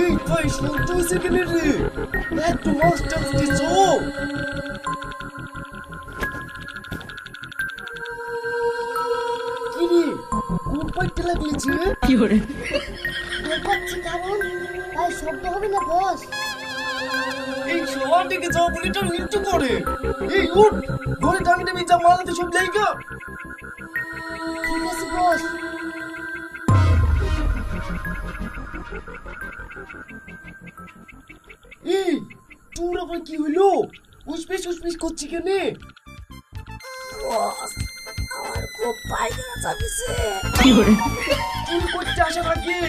এই ভাই শুনতে হয়েছে কেন রে? একটু মাস্টার দিছ কি রে? কোন পাইতে লাগলেছে? কি করে পাচ্ছি কারণ আর শব্দ হবে না বস। এই সবার দিকে যাও বলে তো মৃত্যু করে। এই উঠ ঘরে টাঙি নেমে যা মালাতে সব লেগা। ঠিক আছে বস। এই তোর আবার কি হলো? উসপিস করছি কেন? বস আমার খুব পায়খানা চাপিছে। কি করে চুরি করতে আসার আগে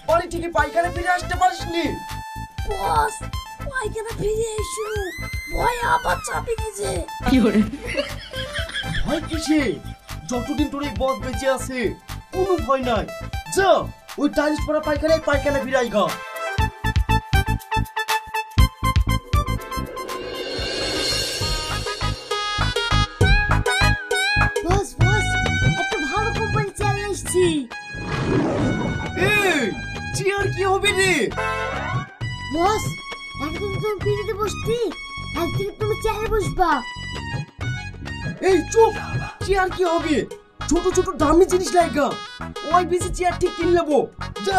বাড়ি থেকে পায়খানা ফিরে আসতে পারিসনি? বস পায়খানা ফিরে এসো, ভয় আবার চাপে গেছে। কি করে ভয় কিসে? যতদিন তোর এই বদ বেঁচে আছে কোনো ভয় নাই। যা ওই টাইলস পরা পায়খানায় পায়খানা ফিরাই গা। বস বস একটা ভালো কোম্পানি চেয়ার এসেছি। এই চেয়ার কি হবে রে? বস একদিন তুমি পিড়িতে বসতি, একদিন তুমি চেয়ারে বসবা। এই চুপ, চেয়ার কি হবে? ছোট ছোট দামি জিনিস লাগা, ওই বেশি চেয়ার ঠিক কিনে নেবো। যা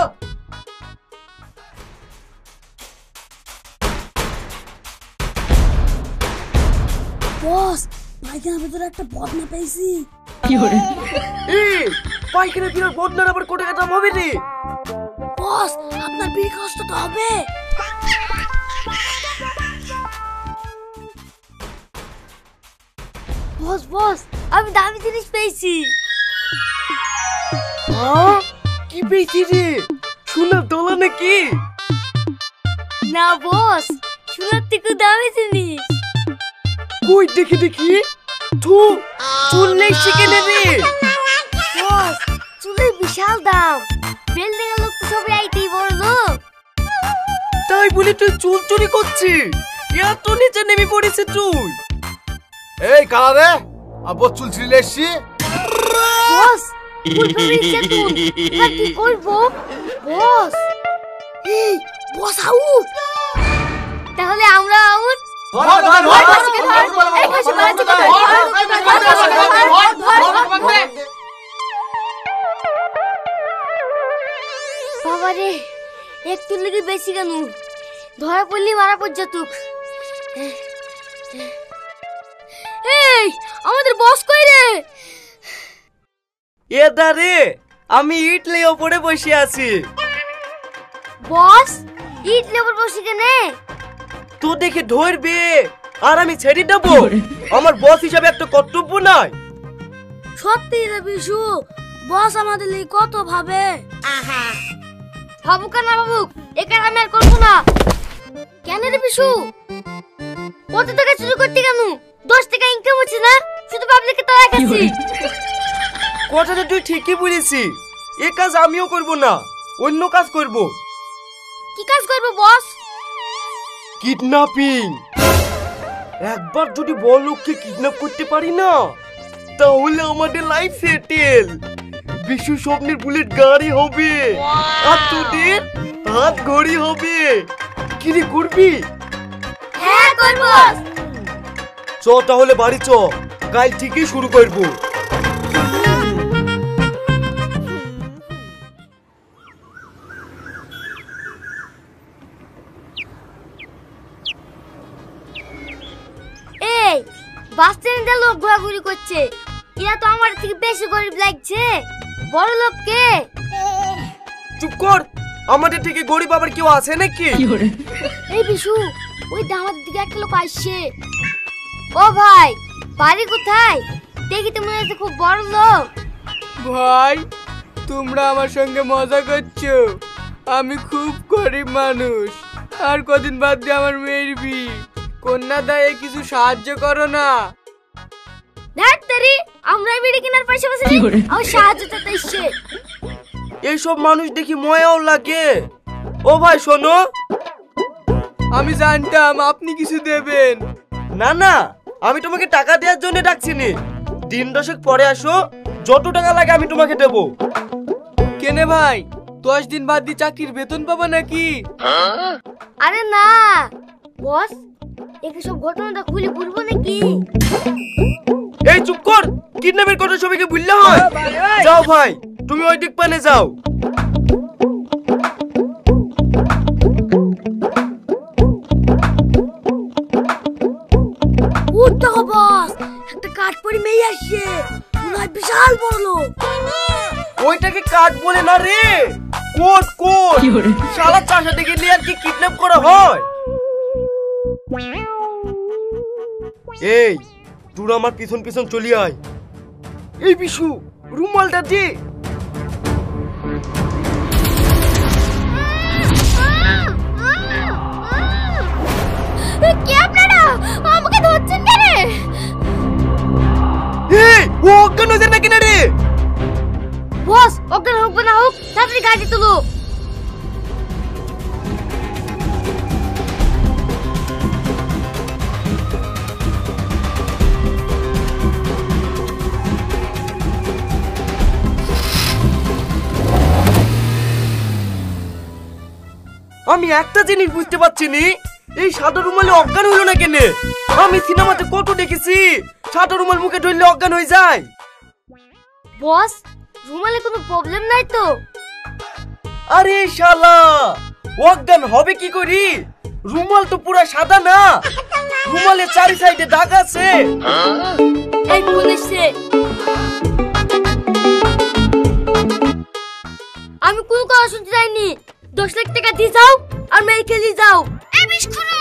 বস পায়খানার ভিতরে একটা বদনা পেয়েছি। কি করে এই পায়খানা ফিরার বদনার আবার কোটি টাকা দাম হবে রে? বস আপনার বিড়ি কষ্ট তো হবে। বস বস আমি দামি জিনিস পেয়েছি। কি পেয়েছি রে? সোনার দলা নাকি? না বস সোনার থেকে দামি জিনিস। কই দেখি দেখি। থু চুললে শিখে রে। বস চুলের বিশাল দাম, বিল্ডিং এর লোক তো সবাই আইতেই বড় লোক। তাই বলি তুই চুল চুরি করছিস? এত নিচে নেমে পড়েছিস তুই? এই কালা রে আবার চুল ছিঁড়লে এসছি। বস বলবে চেতুন এবার কি করব? বস এই বস আউট, তাহলে আমরা আউট। বাবারে একটু লেগে বেশি কেন, ধরা পড়লি মারা পর্যন্ত। এই আমাদের বস কই রে? এ দাঁড়ে আমি ইটলি ওপরে বসে আছি। বস ইট লেবর বসে কেনে? তো দেখে ধরবে আর আমি ছেড়ে দেবো? আমার বস হিসাবে একটা কর্তব্য নাই? সত্যি রে বিশু, বস আমাদের ਲਈ কত ভাবে। ভাবুক না ভাবুক, এখানে আমি আর করবো না। কেন রে বিশু কত টাকা চুরি করতে কেন? 10 টাকা ইনকাম হচ্ছে না, শুধু পাবলিককে তো রাখাচ্ছি। কথাটা তুই ঠিকই বলেছিস। এ কাজ আমিও করব না, অন্য কাজ করব। কি কাজ করবো বস? কিডন্যাপিং। একবার যদি বড় লোককে কিডন্যাপ করতে পারি না, তাহলে আমাদের লাইফ সেটেল। বিশ্ব স্বপ্নের বুলেট গাড়ি হবে আর তোদের হাত ঘড়ি হবে। কি রে করবি? হ্যাঁ করবো। চ তাহলে বাড়ি চ, কাল থেকেই শুরু করব। এই বাস স্ট্যান্ডে লোক ঘোরাঘুরি করছে, এরা তো আমার থেকে বেশি গরিব লাগছে। বড় লোক কে? চুপ কর, আমাদের থেকে গরিব আবার কেউ আছে নাকি? কি করে এই বিশু ওই আমাদের দিকে একটা লোক আসছে। ও ভাই বাড়ি কোথায়? দেখি তো মনে হচ্ছে খুব বড় লোক। ভাই তোমরা আমার সঙ্গে মজা করছো, আমি খুব গরিব মানুষ। আর কদিন বাদ দিয়ে আমার মেয়ের বিয়ে, কন্যা দায়ে কিছু সাহায্য করো না। ধাত্তারি আমরা বিড়ি কেনার পাশাপাশি কি করে? আর সাহায্য চাইতে এসছে। এইসব মানুষ দেখি ময়াও লাগে। ও ভাই শোনো, আমি জানতাম আপনি কিছু দেবেন। না না, আমি তোমাকে টাকা দেওয়ার জন্য ডাকছি নি। দিন দশেক পরে আসো, যত টাকা লাগে আমি তোমাকে দেবো। কেনে ভাই 10 দিন বাদ দিয়ে চাকরির বেতন পাবা নাকি? আরে না বস, একে সব ঘটনাটা খুলে বলবো নাকি? এই চুপ কর, কিডন্যাপের কথা সবাইকে বললে হয়? যাও ভাই, তুমি ওই দিক পানে যাও। দেখো বস, একটা কাঠ পরি মেয়ে আসছে, মনে হয় বিশাল বড় লোক। ওইটাকে কাট বলে না রে, কোট কোট। শালা চাষা থেকে নিয়ে আর কি কিডন্যাপ করা হয়? এই তোরা আমার পিছন পিছন চলি আয়। এই বিশু, রুমালটা দে। কে আপনারা? আমাকে ধরছেন কেন? এই ও অজ্ঞান হয়ে যায় না কেন রে? বস, অজ্ঞান হোক বা না হোক, তাড়াতাড়ি গাড়ি তোলো। আমি একটা জিনিস বুঝতে পারছি নি, এই সাদা রুমালে অজ্ঞান হলো না কেন? আমি সিনেমাতে কত দেখেছি সাদা রুমাল মুখে ধরলে অজ্ঞান হয়ে যায়। বস, রুমালে কোনো প্রবলেম নাই তো? আরে শালা, অজ্ঞান হবে কি করি? রুমাল তো পুরা সাদা না, রুমালের চারি সাইডে দাগ আছে। এই পুলিশে, আমি কোনো কথা শুনতে যাইনি। 10 লাখ টাকা দিয়ে যাও আর মেয়ে খেলি যাও। এই বিস্কুরু,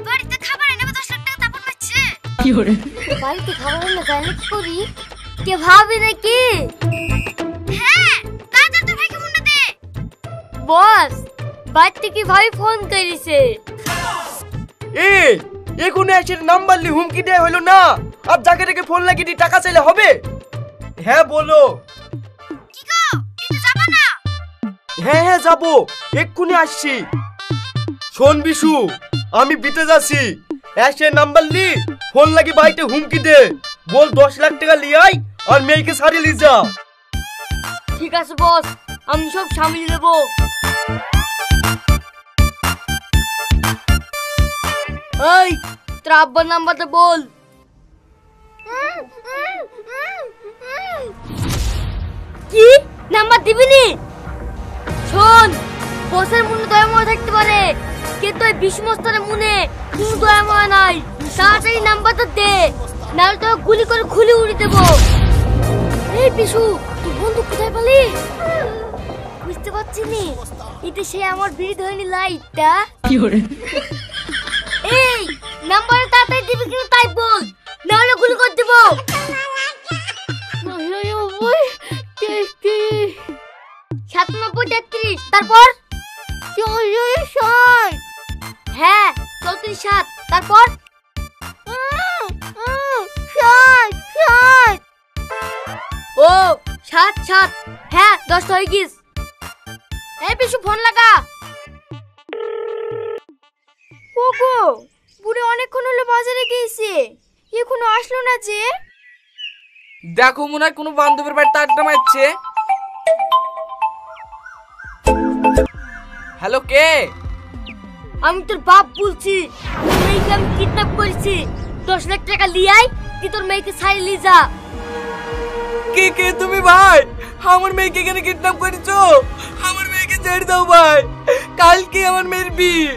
বাড়িতে খাবার এনে 10 লাখ টাকা তারপর পাচ্ছে। কি করে বাড়িতে খাবার এনে জানি কি করি? কে ভাবি নাকি? হ্যাঁ, তাড়াতাড়ি তোর ভাইকে ফোনটা দে। বস, বাড়িতে কি ভাই ফোন করেছে? এই এখন এসে নাম্বার লি হুমকি দেয়া হলো না, আর যাকে থেকে ফোন লাগিয়ে দিয়ে টাকা চাইলে হবে? হ্যাঁ বলো। কি গো, দিতে যাবা না? হ্যাঁ হ্যাঁ যাবো, এক্ষুনি আসছি। শোন বিশু, আমি বিতে যাচ্ছি, এসে নাম্বার লি ফোন লাগি বাড়িতে হুমকি দে, বল 10 লাখ টাকা লিয়াই আর মেয়েকে সারিয়ে লি যা। ঠিক আছে বস, আমি সব সামলে নেব। এই, তোর আব্বার নাম্বারটা বল। কি নাম্বার দিবি নি? শোন, বসের মনে দয়াময় থাকতে পারে, কিন্তু এই বিষ্মস্তরের মনে কোনো দয়াময় নাই। তাড়াতাড়ি নাম্বারটা দে, নাহলে তো গুলি করে খুলে উড়িয়ে দেবো। এই বিশু, তুই বন্ধু কোথায় পেলি? বুঝতে পারছি নি, এটা সে আমার বিড়ি ধরেনি লাইটটা। এই নাম্বার তাড়াতাড়ি দিবি কিন্তু তাই বল, নাহলে গুলি করে দেবো। 97 তারপর 64। হ্যাঁ 34 তারপর 60। ও 7 হ্যাঁ 10 হয়ে গিস। এই বিশু ফোন লাগা। ওগো, বুড়ি অনেকক্ষণ হলো বাজারে গিয়েছে, এখনো আসলো না যে। দেখো মনে হয় কোনো বান্ধবের বাড়িতে আড্ডা মারছে। হ্যালো, কে? আমি তোর বাপ বলছি, তোর মেয়েকে আমি কিডন্যাপ করেছি। 10 লাখ টাকা লিয়াই, তুই তোর মেয়েকে ছাড়িয়ে নিয়ে যা। কে কে তুমি ভাই? আমার মেয়েকে এখানে কিডন্যাপ করেছো? আমার মেয়েকে ছেড়ে দাও ভাই, কালকে আমার মেয়ের বিয়ে।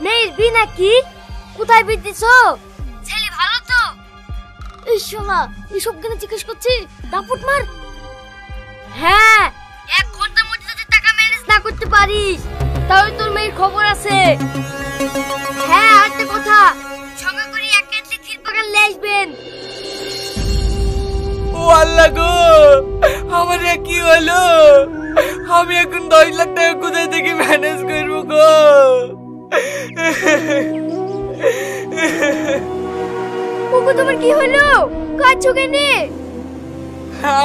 মেয়ের বিয়ে নাকি? কোথায় বিয়ে দিছো? ছেলে ভালো তো? এই শোনা, এসব কেন জিজ্ঞেস করছি? দাপুট মার। হ্যাঁ, 1 ঘন্টার মধ্যে যদি টাকা ম্যানেজ না করতে পারিস, তাহলে তোর মেয়ের খবর আছে। হ্যাঁ, আরেকটা কথা, সঙ্গে করে 1 কেজি ক্ষীর বাগান নিয়ে আসবেন। ও আল্লাহ গো, আমার কি হলো? আমি এখন 10 লাখ টাকা কোথায় থেকে ম্যানেজ করবো গো? ওগো, তোমার কি হলো? কাঁদছো কেন?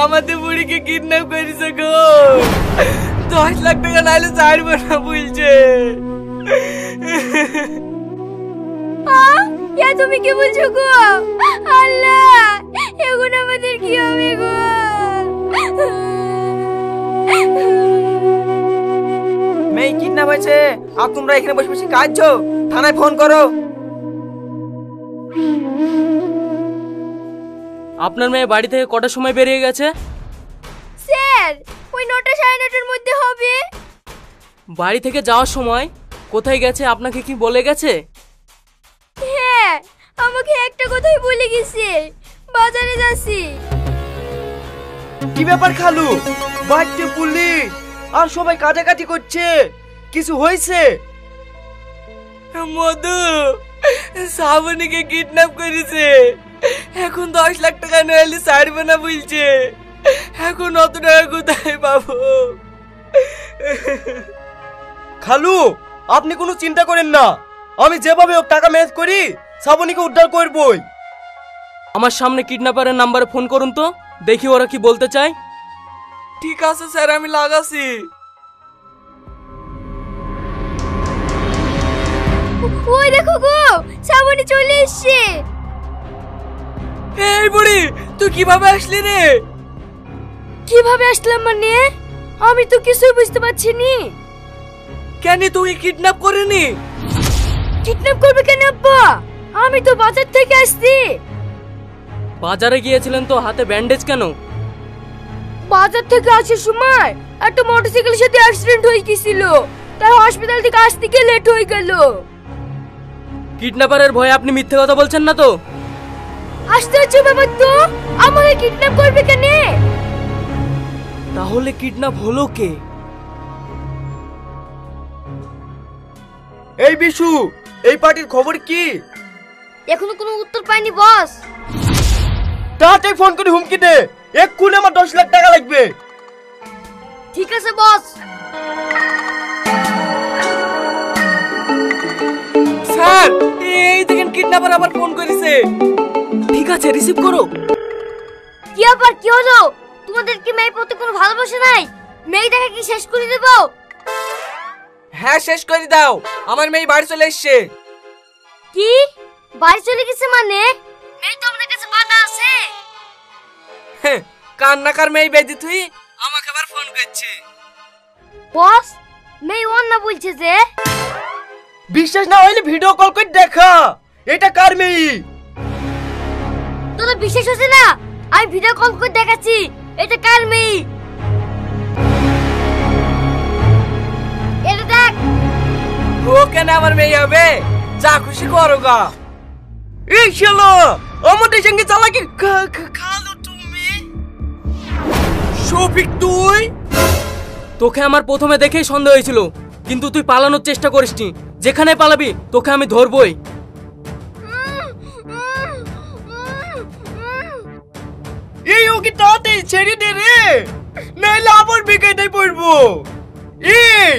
আমাদের বুড়িকে কিডন্যাপ করেছে গো, 10 লাখ টাকা নাইলে ছাড়বো না বলছে। তুমি কি বলছো গো? আল্লাহ, এখন আমাদের কি হবে গো? কিডন্যাপ হয়েছে আর তোমরা এখানে বসে বসে কাঁদছো, থানায় ফোন করো। আপনার মেয়ে বাড়ি থেকে কটার সময় বেরিয়ে গেছে? স্যার ওই 9টা 9:30টার মধ্যে হবে। বাড়ি থেকে যাওয়ার সময় কোথায় গেছে আপনাকে কি বলে গেছে? হ্যাঁ আমাকে একটা কথাই বলে গেছে, বাজারে যাচ্ছি। কি ব্যাপার খালু, বাড়িতে পুলিশ আর সবাই কাটাকাটি করছে, কিছু হয়েছে? মধু, শ্রাবণীকে কিডন্যাপ করেছে, এখন 10 লাখ টাকা নইলে ছাড়বে না বলছে। এখন অত টাকা কোথায় পাবো? খালু আপনি কোনো চিন্তা করেন না, আমি যেভাবে হোক টাকা ম্যানেজ করি শ্রাবণীকে উদ্ধার করবই। আমার সামনে কিডন্যাপারের নাম্বারে ফোন করুন তো, দেখি ওরা কি বলতে চায়। ঠিক আছে স্যার, আমি লাগাছি। ওই দেখো গো, শ্রাবণী চলে এসেছে। এই বুড়ি, তুই কিভাবে আসলি রে? কিভাবে আসলাম মানে? আমি তো কিছুই বুঝতে পারছি নি। কেন তুই কিডন্যাপ করেনি? কিডন্যাপ করবে কেন আব্বা? আমি তো বাজার থেকে আসছি। বাজারে গিয়েছিলেন তো, হাতে ব্যান্ডেজ কেন? বাজার থেকে আসার সময় একটা মোটরসাইকেলের সাথে অ্যাক্সিডেন্ট হয়ে গিয়েছিল, তাই হসপিটাল থেকে আসতে গিয়ে লেট হয়ে গেল। কিডন্যাপারের ভয়ে আপনি মিথ্যে কথা বলছেন না তো? আশ্চর্য ব্যাপার তো, আমাকে কিডন্যাপ করবে কেন? তাহলে কিডন্যাপ হলো কে? এই বিশু, এই পার্টির খবর কি? এখনো কোনো উত্তর পাইনি বস। তাড়াতাড়ি ফোন করে হুমকি দে, এক্ষুনি আমার 10 লাখ টাকা লাগবে। ঠিক আছে বস। স্যার, এই দেখেন কিডন্যাপার আবার ফোন করেছে। ঠিক আছে, রিসিভ করো। কি আবার কি হলো? তোমাদের কি মেয়ে প্রতি কোনো ভালোবাসা নাই? মেয়েটাকে কি শেষ করে দেবো? হ্যাঁ, শেষ করে দাও, আমার মেয়ে বাড়ি চলে এসছে। কি বাড়ি চলে গেছে মানে? মেয়ে তো আমাদের কাছে বাধা আছে। কান্নাকার মেয়ে বেঁধে তুই আমাকে আবার ফোন করছে। বস মেয়ে অন্য বলছে যে। বিশ্বাস না হইলে ভিডিও কল করে দেখা, এটা কার মেয়ে। তোর বিশ্বাস হচ্ছে না? আমি ভিডিও কল করে দেখাচ্ছি এটা কার মেয়ে। এটা দেখ। ও কেন আমার মেয়ে হবে? যা খুশি করো গা। এই শালা আমাদের সঙ্গে চালাকি খালো তুমি। শফিক তুই? তোকে আমার প্রথমে দেখেই সন্দেহ হয়েছিল, কিন্তু তুই পালানোর চেষ্টা করিসনি। যেখানে পালাবি তোকে আমি ধরবই। এই ওকে তাড়াতাড়ি ছেড়ে দে রে, নাইলে আবার বেকায়দায় পড়বো। এই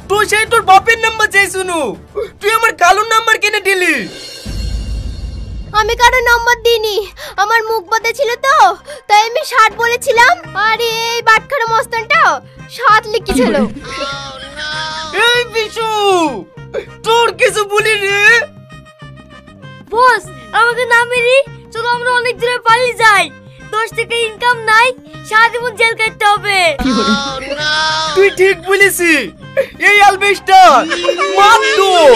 তুই সেই তোর বাপের নাম্বার চাই শুনু, তুই আমার কালুর নাম্বার কেন দিলি? আমি কারো নম্বর দিইনি, আমার মুখ বাঁধা ছিল তো, তাই আমি 60 বলেছিলাম, আর এই বাটখারা মস্তানটা 7 লিখেছিল। এই বিশু, তোর কিছু বলি রে? বস আমাকে না মেরি, চলো আমরা অনেক দূরে পালিয়ে যাই। 10 টাকা ইনকাম নাই, সারা জীবন জেল কাটতে হবে। তুই ঠিক বলেছিস, এই আলবেস্টা মার তোর।